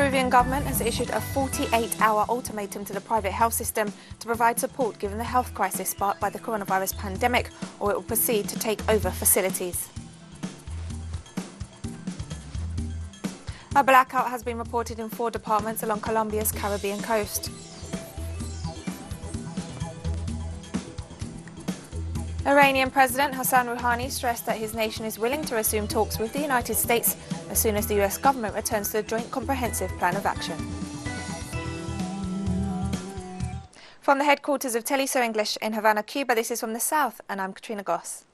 Peruvian government has issued a 48-hour ultimatum to the private health system to provide support given the health crisis sparked by the coronavirus pandemic, or it will proceed to take over facilities. A blackout has been reported in 4 departments along Colombia's Caribbean coast. Iranian President Hassan Rouhani stressed that his nation is willing to resume talks with the United States as soon as the US government returns to the Joint Comprehensive Plan of Action. From the headquarters of Teleso English in Havana, Cuba, this is From the South, and I'm Katrina Goss.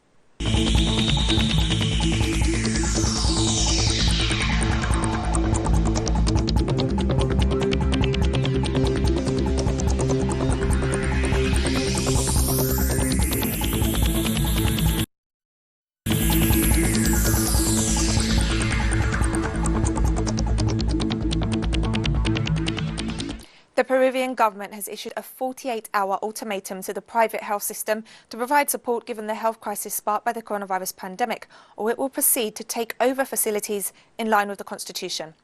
The Peruvian government has issued a 48-hour ultimatum to the private health system to provide support given the health crisis sparked by the coronavirus pandemic, or it will proceed to take over facilities in line with the Constitution.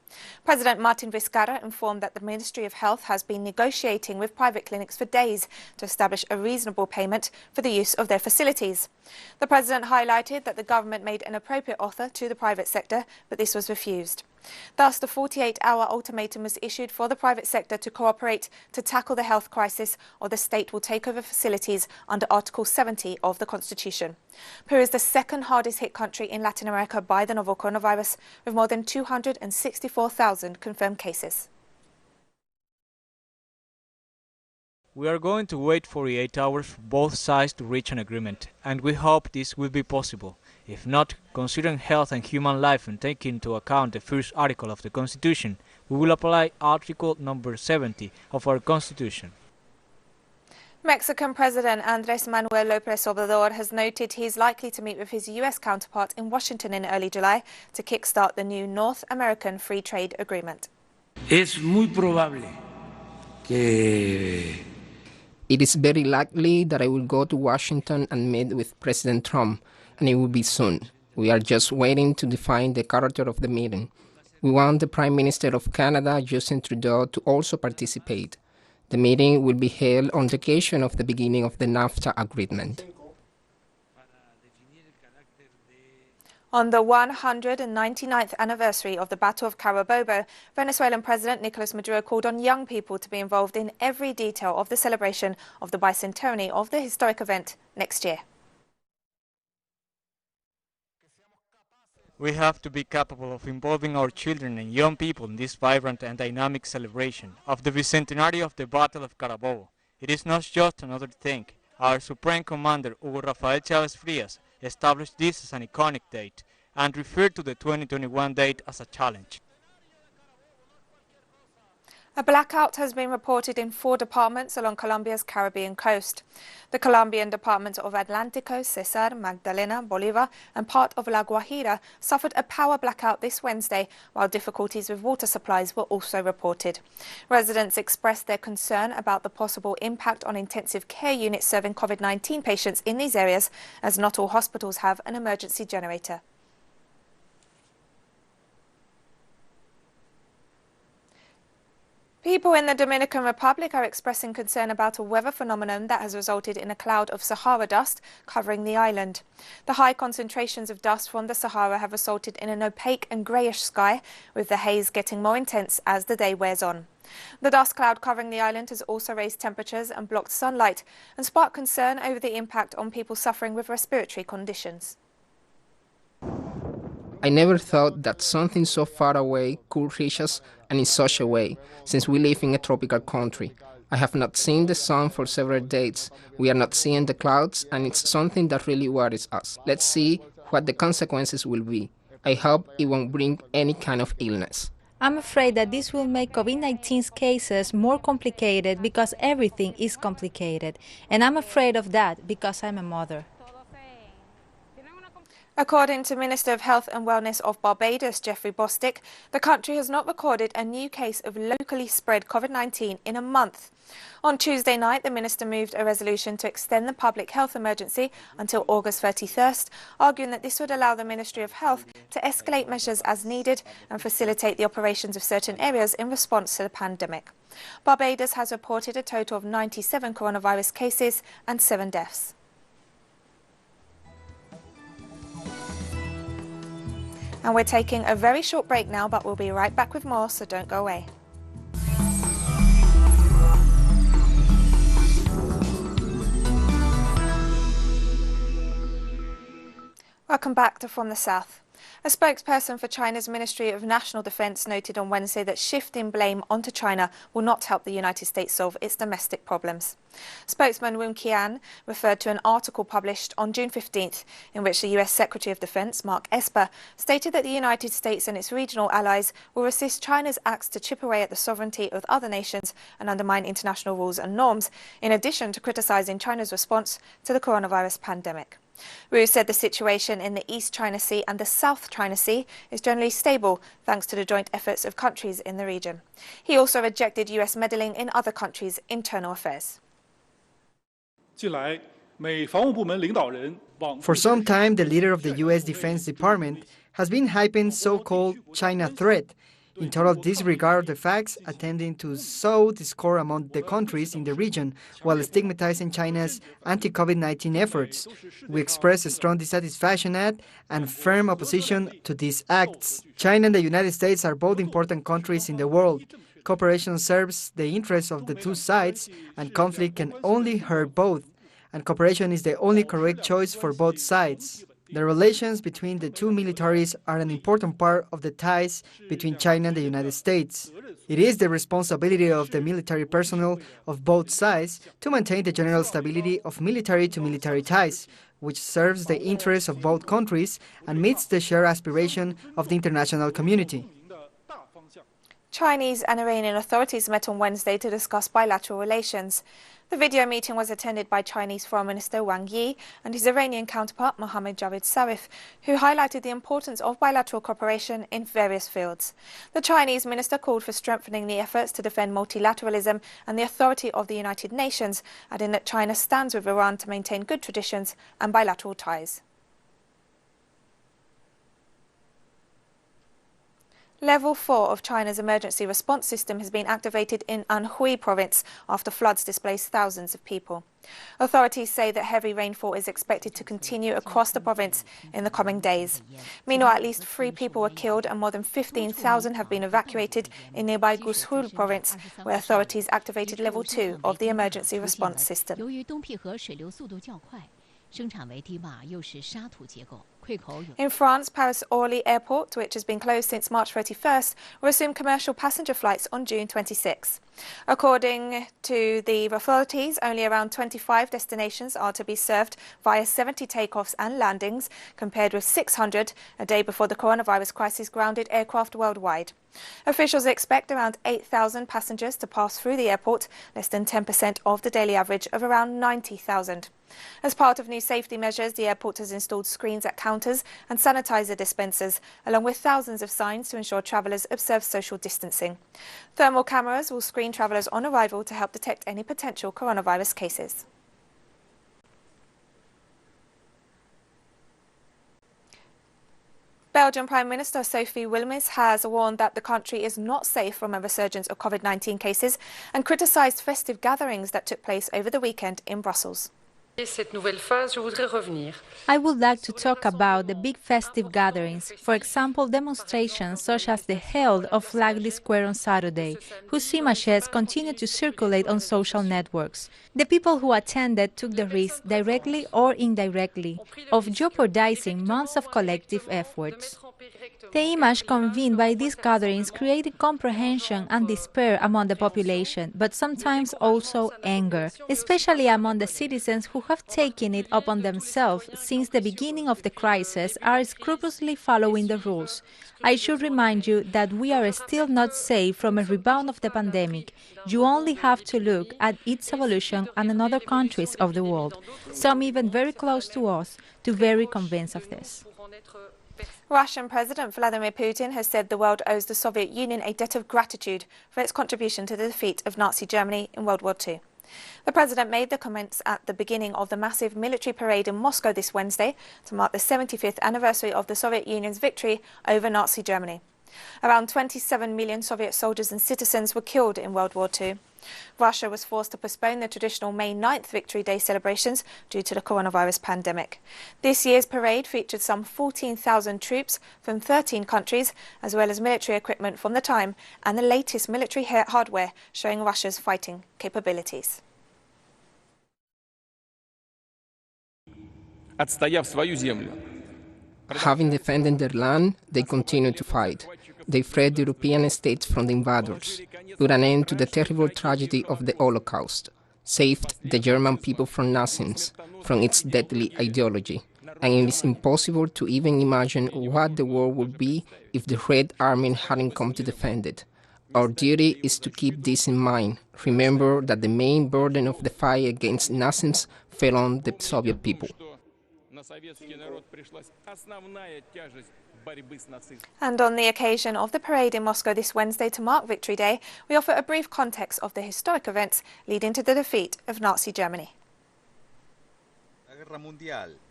President Martin Vizcarra informed that the Ministry of Health has been negotiating with private clinics for days to establish a reasonable payment for the use of their facilities. The President highlighted that the government made an appropriate offer to the private sector, but this was refused. Thus, the 48-hour ultimatum was issued for the private sector to cooperate to tackle the health crisis, or the state will take over facilities under Article 70 of the Constitution. Peru is the second hardest hit country in Latin America by the novel coronavirus, with more than 264,000 confirmed cases. We are going to wait 48 hours for both sides to reach an agreement, and we hope this will be possible. If not, considering health and human life and taking into account the first article of the Constitution, we will apply Article number 70 of our Constitution. Mexican President Manuel Lopez Obrador has noted he is likely to meet with his US counterpart in Washington in early July to kickstart the new North American Free Trade Agreement. Es muy probable que It is very likely that I will go to Washington and meet with President Trump, and it will be soon. We are just waiting to define the character of the meeting. We want the Prime Minister of Canada, Justin Trudeau, to also participate. The meeting will be held on the occasion of the beginning of the NAFTA agreement. On the 199th anniversary of the Battle of Carabobo, Venezuelan President Nicolas Maduro called on young people to be involved in every detail of the celebration of the bicentenary of the historic event next year. We have to be capable of involving our children and young people in this vibrant and dynamic celebration of the bicentenary of the Battle of Carabobo. It is not just another thing. Our Supreme Commander, Hugo Rafael Chávez Frías, established this as an iconic date and referred to the 2021 date as a challenge. A blackout has been reported in 4 departments along Colombia's Caribbean coast. The Colombian departments of Atlántico, Cesar, Magdalena, Bolívar and part of La Guajira suffered a power blackout this Wednesday, while difficulties with water supplies were also reported. Residents expressed their concern about the possible impact on intensive care units serving COVID-19 patients in these areas, as not all hospitals have an emergency generator. People in the Dominican Republic are expressing concern about a weather phenomenon that has resulted in a cloud of Sahara dust covering the island. The high concentrations of dust from the Sahara have resulted in an opaque and greyish sky, with the haze getting more intense as the day wears on. The dust cloud covering the island has also raised temperatures and blocked sunlight and sparked concern over the impact on people suffering with respiratory conditions. I never thought that something so far away could reach us, and in such a way, since we live in a tropical country. I have not seen the sun for several days. We are not seeing the clouds, and it's something that really worries us. Let's see what the consequences will be. I hope it won't bring any kind of illness. I'm afraid that this will make COVID-19 cases more complicated because everything is complicated. And I'm afraid of that because I'm a mother. According to Minister of Health and Wellness of Barbados, Jeffrey Bostick, the country has not recorded a new case of locally spread COVID-19 in a month. On Tuesday night, the minister moved a resolution to extend the public health emergency until August 31st, arguing that this would allow the Ministry of Health to escalate measures as needed and facilitate the operations of certain areas in response to the pandemic. Barbados has reported a total of 97 coronavirus cases and 7 deaths. And we're taking a very short break now, but we'll be right back with more, so don't go away. Welcome back to From the South. A spokesperson for China's Ministry of National Defense noted on Wednesday that shifting blame onto China will not help the United States solve its domestic problems. Spokesman Wun Qian referred to an article published on June 15th in which the US Secretary of Defense, Mark Esper, stated that the United States and its regional allies will resist China's acts to chip away at the sovereignty of other nations and undermine international rules and norms, in addition to criticizing China's response to the coronavirus pandemic. Wu said the situation in the East China Sea and the South China Sea is generally stable thanks to the joint efforts of countries in the region. He also rejected US meddling in other countries' internal affairs. For some time, the leader of the US Defense Department has been hyping so-called China threat, in total disregard of the facts, attempting to sow discord among the countries in the region while stigmatizing China's anti-COVID-19 efforts. We express a strong dissatisfaction at and firm opposition to these acts. China and the United States are both important countries in the world. Cooperation serves the interests of the two sides, and conflict can only hurt both, and cooperation is the only correct choice for both sides. The relations between the two militaries are an important part of the ties between China and the United States. It is the responsibility of the military personnel of both sides to maintain the general stability of military-to-military ties, which serves the interests of both countries and meets the shared aspiration of the international community. Chinese and Iranian authorities met on Wednesday to discuss bilateral relations. The video meeting was attended by Chinese Foreign Minister Wang Yi and his Iranian counterpart Mohammad Javad Zarif, who highlighted the importance of bilateral cooperation in various fields. The Chinese minister called for strengthening the efforts to defend multilateralism and the authority of the United Nations, adding that China stands with Iran to maintain good traditions and bilateral ties. Level 4 of China's emergency response system has been activated in Anhui province after floods displaced thousands of people. Authorities say that heavy rainfall is expected to continue across the province in the coming days. Meanwhile, at least 3 people were killed and more than 15,000 have been evacuated in nearby Gushul province, where authorities activated Level 2 of the emergency response system. In France, Paris Orly Airport, which has been closed since March 31st, will resume commercial passenger flights on June 26. According to the authorities, only around 25 destinations are to be served via 70 takeoffs and landings, compared with 600 a day before the coronavirus crisis grounded aircraft worldwide. Officials expect around 8,000 passengers to pass through the airport, less than 10% of the daily average of around 90,000. As part of new safety measures, the airport has installed screens at counters and sanitizer dispensers, along with thousands of signs to ensure travellers observe social distancing. Thermal cameras will screen travellers on arrival to help detect any potential coronavirus cases. Belgian Prime Minister Sophie Wilmès has warned that the country is not safe from a resurgence of COVID-19 cases and criticised festive gatherings that took place over the weekend in Brussels. I would like to talk about the big festive gatherings, for example demonstrations such as the held of Flagley Square on Saturday, whose images continue to circulate on social networks. The people who attended took the risk, directly or indirectly, of jeopardizing months of collective efforts. The image convened by these gatherings created comprehension and despair among the population, but sometimes also anger, especially among the citizens who have taken it upon themselves since the beginning of the crisis are scrupulously following the rules. I should remind you that we are still not safe from a rebound of the pandemic. You only have to look at its evolution and in other countries of the world, some even very close to us, to be very convinced of this. Russian President Vladimir Putin has said the world owes the Soviet Union a debt of gratitude for its contribution to the defeat of Nazi Germany in World War II. The president made the comments at the beginning of the massive military parade in Moscow this Wednesday to mark the 75th anniversary of the Soviet Union's victory over Nazi Germany. Around 27 million Soviet soldiers and citizens were killed in World War II. Russia was forced to postpone the traditional May 9th Victory Day celebrations due to the coronavirus pandemic. This year's parade featured some 14,000 troops from 13 countries, as well as military equipment from the time and the latest military hardware showing Russia's fighting capabilities. Having defended their land, they continue to fight. They freed European states from the invaders, put an end to the terrible tragedy of the Holocaust, saved the German people from Nazism, from its deadly ideology, and it is impossible to even imagine what the world would be if the Red Army hadn't come to defend it. Our duty is to keep this in mind. Remember that the main burden of the fight against Nazism fell on the Soviet people. And on the occasion of the parade in Moscow this Wednesday to mark Victory Day, we offer a brief context of the historic events leading to the defeat of Nazi Germany.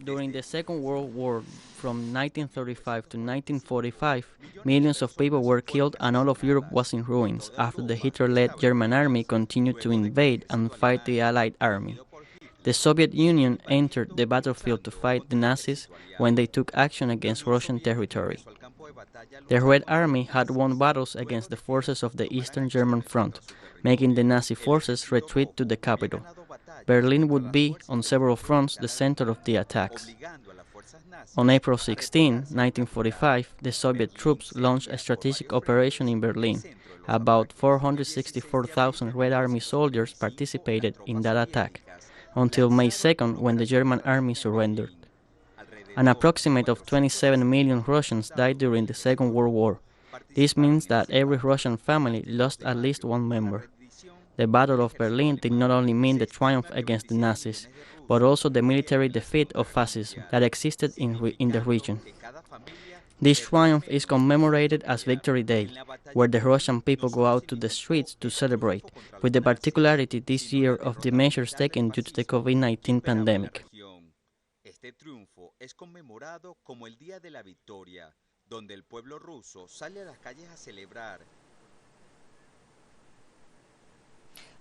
During the Second World War, from 1935 to 1945, millions of people were killed and all of Europe was in ruins after the Hitler-led German army continued to invade and fight the Allied army. The Soviet Union entered the battlefield to fight the Nazis when they took action against Russian territory. The Red Army had won battles against the forces of the Eastern German Front, making the Nazi forces retreat to the capital. Berlin would be, on several fronts, the center of the attacks. On April 16, 1945, the Soviet troops launched a strategic operation in Berlin. About 464,000 Red Army soldiers participated in that attack, until May 2nd, when the German army surrendered. An approximate of 27 million Russians died during the Second World War. This means that every Russian family lost at least one member. The Battle of Berlin did not only mean the triumph against the Nazis, but also the military defeat of fascism that existed in the region. This triumph is commemorated as Victory Day, where the Russian people go out to the streets to celebrate, with the particularity this year of the measures taken due to the COVID-19 pandemic. Este triunfo es conmemorado como el Día de la Victoria, donde el pueblo ruso sale a las calles a celebrar.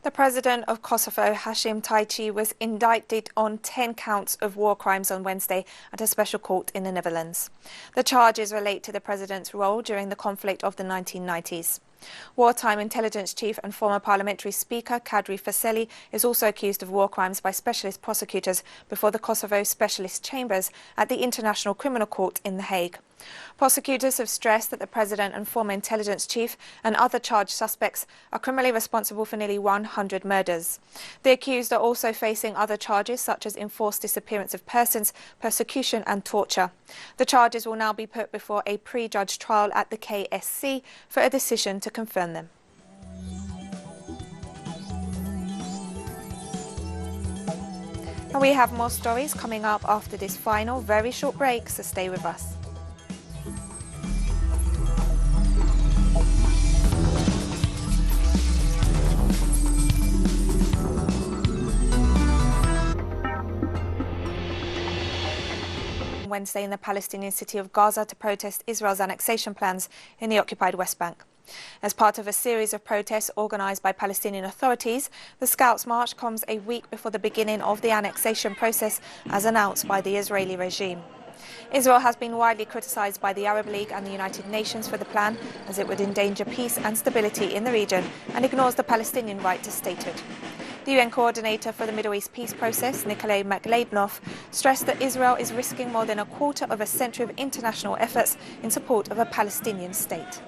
The president of Kosovo, Hashim Taichi, was indicted on 10 counts of war crimes on Wednesday at a special court in the Netherlands. The charges relate to the president's role during the conflict of the 1990s. Wartime intelligence chief and former parliamentary speaker Kadri Faseli is also accused of war crimes by specialist prosecutors before the Kosovo Specialist Chambers at the International Criminal Court in The Hague. Prosecutors have stressed that the president and former intelligence chief and other charged suspects are criminally responsible for nearly 100 murders. The accused are also facing other charges such as enforced disappearance of persons, persecution and torture. The charges will now be put before a pre-judged trial at the KSC for a decision to confirm them. And we have more stories coming up after this final, very short break, so stay with us. Wednesday in the Palestinian city of Gaza to protest Israel's annexation plans in the occupied West Bank. As part of a series of protests organised by Palestinian authorities, the Scouts March comes a week before the beginning of the annexation process as announced by the Israeli regime. Israel has been widely criticised by the Arab League and the United Nations for the plan, as it would endanger peace and stability in the region and ignores the Palestinian right to statehood. The UN coordinator for the Middle East peace process, Nicolas stressed that Israel is risking more than a quarter of a century of international efforts in support of a Palestinian state.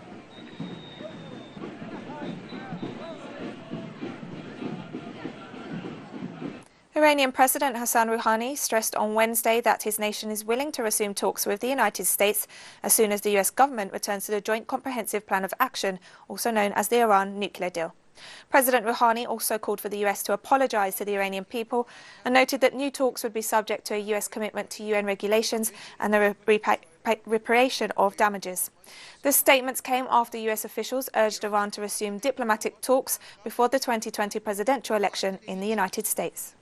Iranian President Hassan Rouhani stressed on Wednesday that his nation is willing to resume talks with the United States as soon as the US government returns to the Joint Comprehensive Plan of Action, also known as the Iran nuclear deal. President Rouhani also called for the US to apologize to the Iranian people and noted that new talks would be subject to a US commitment to UN regulations and the reparation of damages. The statements came after US officials urged Iran to resume diplomatic talks before the 2020 presidential election in the United States.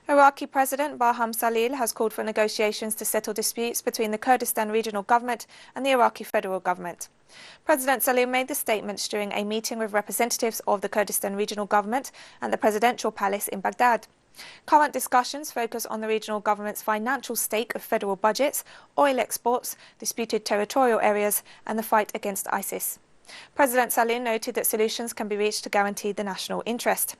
Iraqi President Barham Salih has called for negotiations to settle disputes between the Kurdistan Regional Government and the Iraqi Federal Government. President Salih made the statements during a meeting with representatives of the Kurdistan Regional Government and the Presidential Palace in Baghdad. Current discussions focus on the regional government's financial stake of federal budgets, oil exports, disputed territorial areas and the fight against ISIS. President Salih noted that solutions can be reached to guarantee the national interest.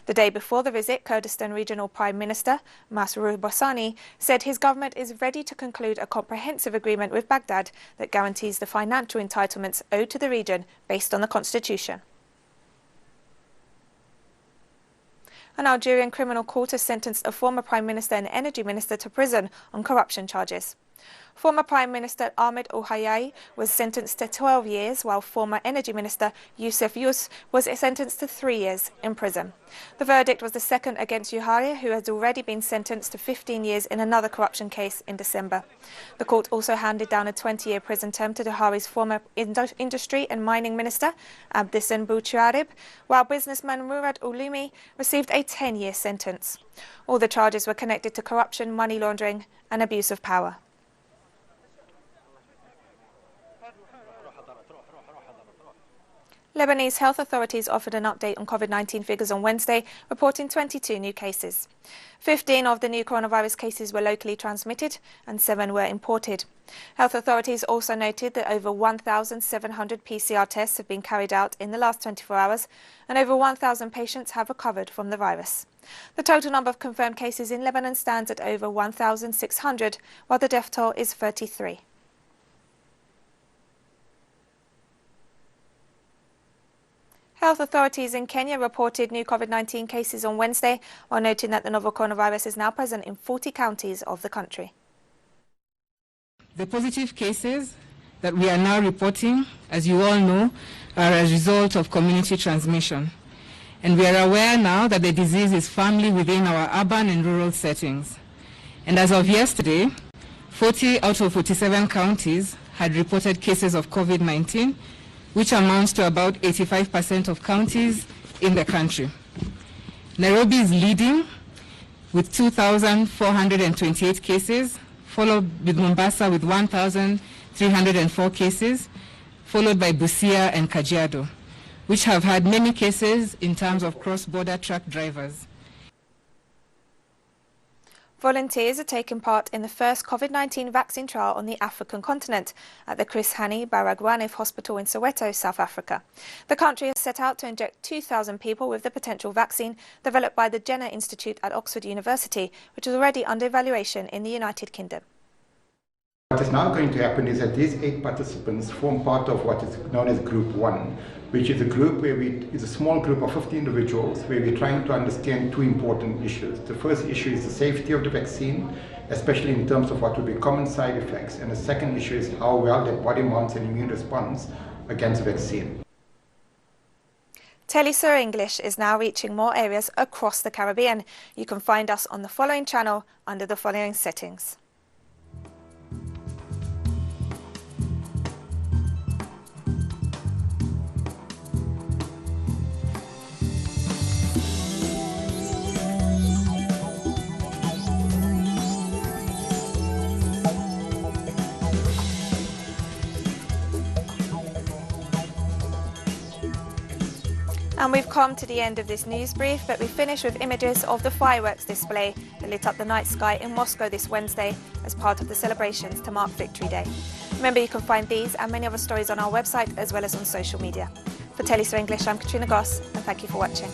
The day before the visit, Kurdistan Regional Prime Minister Masroor Barzani said his government is ready to conclude a comprehensive agreement with Baghdad that guarantees the financial entitlements owed to the region based on the constitution. An Algerian criminal court has sentenced a former Prime Minister and Energy Minister to prison on corruption charges. Former Prime Minister Ahmed Ouhayahi was sentenced to 12 years, while former Energy Minister Youssef Youss was sentenced to 3 years in prison. The verdict was the second against Ouhayahi, who has already been sentenced to 15 years in another corruption case in December. The court also handed down a 20-year prison term to Ouhayahi's former Industry and Mining Minister Abdessin Boucharib, while businessman Murad Ulumi received a 10-year sentence. All the charges were connected to corruption, money laundering and abuse of power. Lebanese health authorities offered an update on COVID-19 figures on Wednesday, reporting 22 new cases. 15 of the new coronavirus cases were locally transmitted and 7 were imported. Health authorities also noted that over 1,700 PCR tests have been carried out in the last 24 hours and over 1,000 patients have recovered from the virus. The total number of confirmed cases in Lebanon stands at over 1,600, while the death toll is 33. Health authorities in Kenya reported new COVID-19 cases on Wednesday, while noting that the novel coronavirus is now present in 40 counties of the country. The positive cases that we are now reporting, as you all know, are a result of community transmission. And we are aware now that the disease is firmly within our urban and rural settings. And as of yesterday, 40 out of 47 counties had reported cases of COVID-19, which amounts to about 85% of counties in the country. Nairobi is leading with 2,428 cases, followed with Mombasa with 1,304 cases, followed by Busia and Kajiado, which have had many cases in terms of cross-border truck drivers. Volunteers are taking part in the first COVID-19 vaccine trial on the African continent at the Chris Hani Baragwanath Hospital in Soweto, South Africa. The country has set out to inject 2,000 people with the potential vaccine developed by the Jenner Institute at Oxford University, which is already under evaluation in the United Kingdom. What is now going to happen is that these 8 participants form part of what is known as Group 1, which is a group where it's a small group of 50 individuals where we're trying to understand 2 important issues. The first issue is the safety of the vaccine, especially in terms of what will be common side effects. And the second issue is how well the body mounts an immune response against the vaccine. Telesur English is now reaching more areas across the Caribbean. You can find us on the following channel under the following settings. And we've come to the end of this news brief, but we finish with images of the fireworks display that lit up the night sky in Moscow this Wednesday as part of the celebrations to mark Victory Day. Remember, you can find these and many other stories on our website as well as on social media. For Telesur English, I'm Katrina Goss, and thank you for watching.